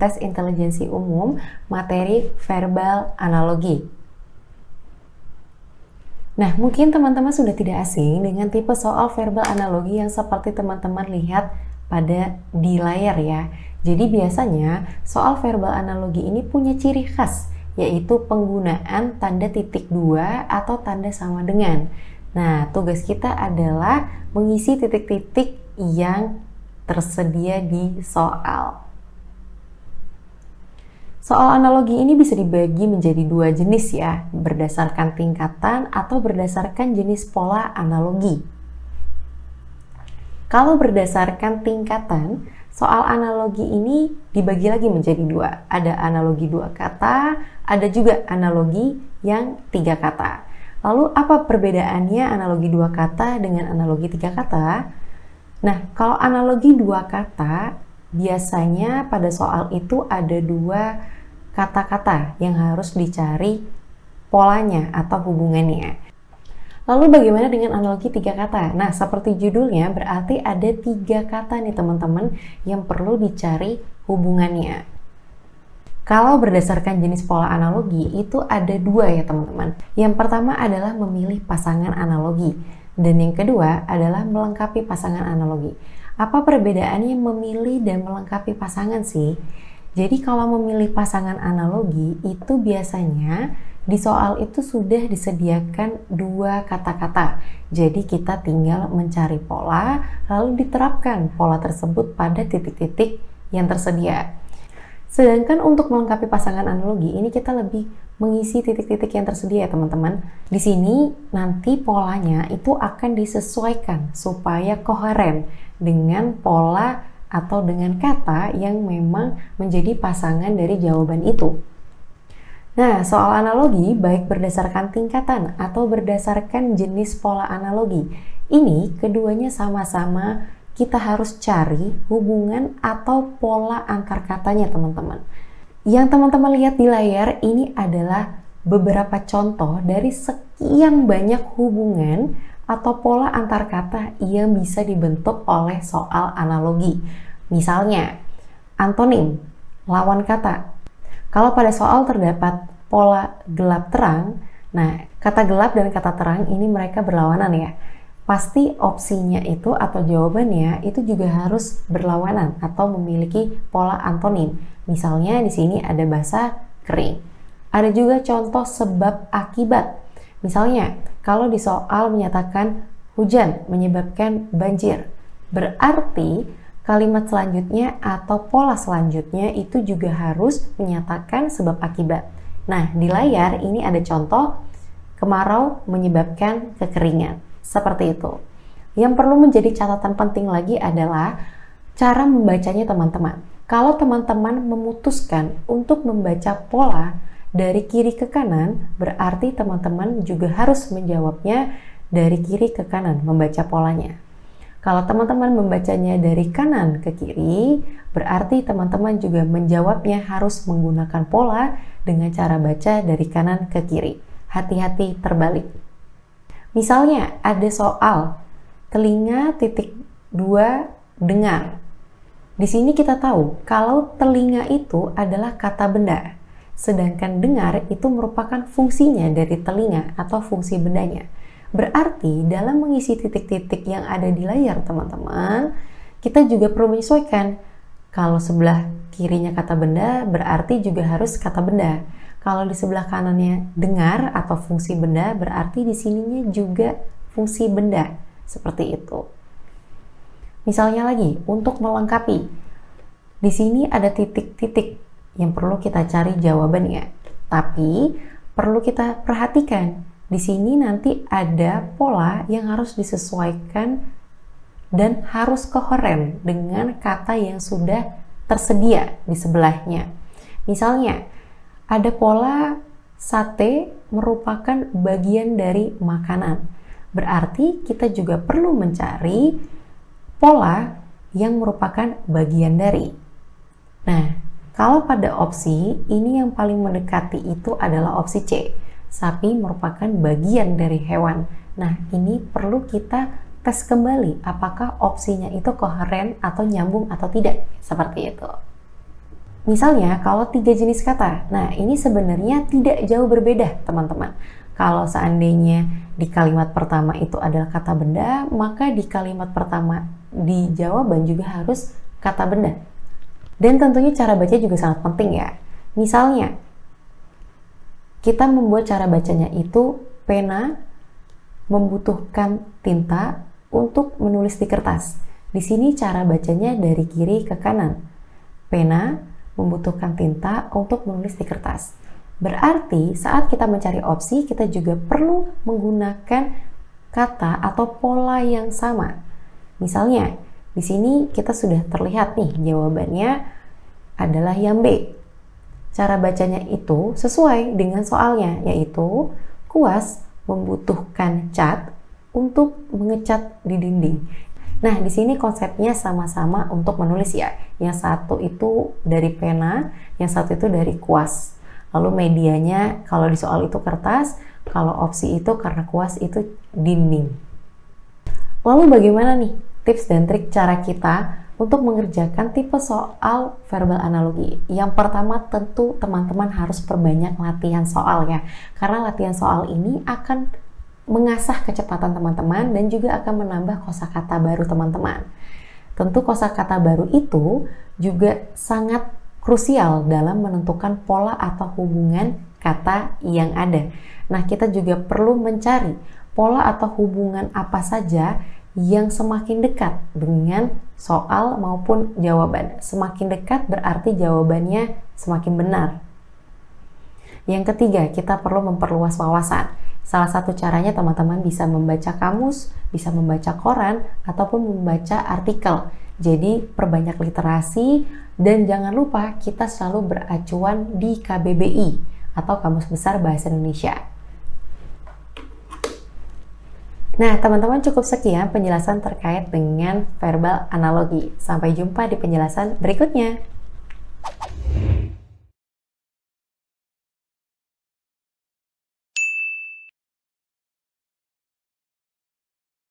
Tes Intelijensi Umum, materi verbal analogi. Nah, mungkin teman-teman sudah tidak asing dengan tipe soal verbal analogi yang seperti teman-teman lihat di layar ya. Jadi biasanya soal verbal analogi ini punya ciri khas, yaitu penggunaan tanda titik dua atau tanda sama dengan. Nah, tugas kita adalah mengisi titik-titik yang tersedia di soal. Soal analogi ini bisa dibagi menjadi dua jenis ya, berdasarkan tingkatan atau berdasarkan jenis pola analogi. Kalau berdasarkan tingkatan, soal analogi ini dibagi lagi menjadi dua. Ada analogi dua kata, ada juga analogi yang tiga kata. Lalu apa perbedaannya analogi dua kata dengan analogi tiga kata? Nah, kalau analogi dua kata, biasanya pada soal itu ada dua kata-kata yang harus dicari polanya atau hubungannya. Lalu bagaimana dengan analogi tiga kata? Nah, seperti judulnya berarti ada tiga kata nih teman-teman yang perlu dicari hubungannya. Kalau berdasarkan jenis pola analogi itu ada dua ya teman-teman. Yang pertama adalah memilih pasangan analogi dan yang kedua adalah melengkapi pasangan analogi. Apa perbedaannya memilih dan melengkapi pasangan sih? Jadi kalau memilih pasangan analogi itu biasanya di soal itu sudah disediakan dua kata-kata. Jadi kita tinggal mencari pola lalu diterapkan pola tersebut pada titik-titik yang tersedia. Sedangkan untuk melengkapi pasangan analogi ini kita lebih mengisi titik-titik yang tersedia ya teman-teman. Di sini nanti polanya itu akan disesuaikan supaya koheren dengan pola atau dengan kata yang memang menjadi pasangan dari jawaban itu. Nah, soal analogi baik berdasarkan tingkatan atau berdasarkan jenis pola analogi. Ini keduanya sama-sama kita harus cari hubungan atau pola antar katanya teman-teman. Yang teman-teman lihat di layar ini adalah beberapa contoh dari sekian banyak hubungan atau pola antar kata yang bisa dibentuk oleh soal analogi. Misalnya, antonim, lawan kata. Kalau pada soal terdapat pola gelap terang, nah kata gelap dan kata terang ini mereka berlawanan ya. Pasti opsinya itu atau jawabannya itu juga harus berlawanan atau memiliki pola antonim. Misalnya di sini ada basah, kering. Ada juga contoh sebab akibat. Misalnya, kalau di soal menyatakan hujan menyebabkan banjir, berarti kalimat selanjutnya atau pola selanjutnya itu juga harus menyatakan sebab akibat. Nah, di layar ini ada contoh kemarau menyebabkan kekeringan. Seperti itu. Yang perlu menjadi catatan penting lagi adalah cara membacanya teman-teman. Kalau teman-teman memutuskan untuk membaca pola dari kiri ke kanan, berarti teman-teman juga harus menjawabnya dari kiri ke kanan, membaca polanya. Kalau teman-teman membacanya dari kanan ke kiri, berarti teman-teman juga menjawabnya harus menggunakan pola dengan cara baca dari kanan ke kiri. Hati-hati terbalik. Misalnya ada soal telinga titik dua dengar. Di sini kita tahu kalau telinga itu adalah kata benda. Sedangkan dengar itu merupakan fungsinya dari telinga atau fungsi bendanya. Berarti dalam mengisi titik-titik yang ada di layar teman-teman, kita juga perlu menyesuaikan. Kalau sebelah kirinya kata benda, berarti juga harus kata benda. Kalau di sebelah kanannya dengar atau fungsi benda, berarti di sininya juga fungsi benda. Seperti itu. Misalnya lagi, untuk melengkapi. Di sini ada titik-titik yang perlu kita cari jawabannya. Tapi perlu kita perhatikan, di sini nanti ada pola yang harus disesuaikan dan harus koheren dengan kata yang sudah tersedia di sebelahnya. Misalnya, ada pola sate merupakan bagian dari makanan. Berarti kita juga perlu mencari pola yang merupakan bagian dari. Nah, kalau pada opsi, ini yang paling mendekati itu adalah opsi C. Sapi merupakan bagian dari hewan. Nah, ini perlu kita tes kembali apakah opsinya itu koheren atau nyambung atau tidak. Seperti itu. Misalnya kalau 3 jenis kata, nah ini sebenarnya tidak jauh berbeda teman-teman. Kalau seandainya di kalimat pertama itu adalah kata benda, maka di kalimat pertama di jawaban juga harus kata benda. Dan tentunya cara baca juga sangat penting ya. Misalnya, kita membuat cara bacanya itu pena membutuhkan tinta untuk menulis di kertas. Di sini cara bacanya dari kiri ke kanan. Pena membutuhkan tinta untuk menulis di kertas. Berarti saat kita mencari opsi, kita juga perlu menggunakan kata atau pola yang sama. Misalnya, di sini kita sudah terlihat nih jawabannya adalah yang B. Cara bacanya itu sesuai dengan soalnya, yaitu kuas membutuhkan cat untuk mengecat di dinding. Nah, di sini konsepnya sama-sama untuk menulis ya. Yang satu itu dari pena, yang satu itu dari kuas. Lalu medianya kalau di soal itu kertas, kalau opsi itu karena kuas itu dinding. Lalu bagaimana nih tips dan trik cara kita untuk mengerjakan tipe soal verbal analogi? Yang pertama tentu teman-teman harus perbanyak latihan soal ya. Karena latihan soal ini akan mengasah kecepatan teman-teman dan juga akan menambah kosakata baru teman-teman. Tentu kosakata baru itu juga sangat krusial dalam menentukan pola atau hubungan kata yang ada. Nah, kita juga perlu mencari pola atau hubungan apa saja yang semakin dekat dengan soal maupun jawaban. Semakin dekat berarti jawabannya semakin benar. Yang ketiga, kita perlu memperluas wawasan. Salah satu caranya teman-teman bisa membaca kamus, bisa membaca koran, ataupun membaca artikel. Jadi perbanyak literasi dan jangan lupa kita selalu beracuan di KBBI atau Kamus Besar Bahasa Indonesia. Nah, teman-teman cukup sekian penjelasan terkait dengan verbal analogi. Sampai jumpa di penjelasan berikutnya.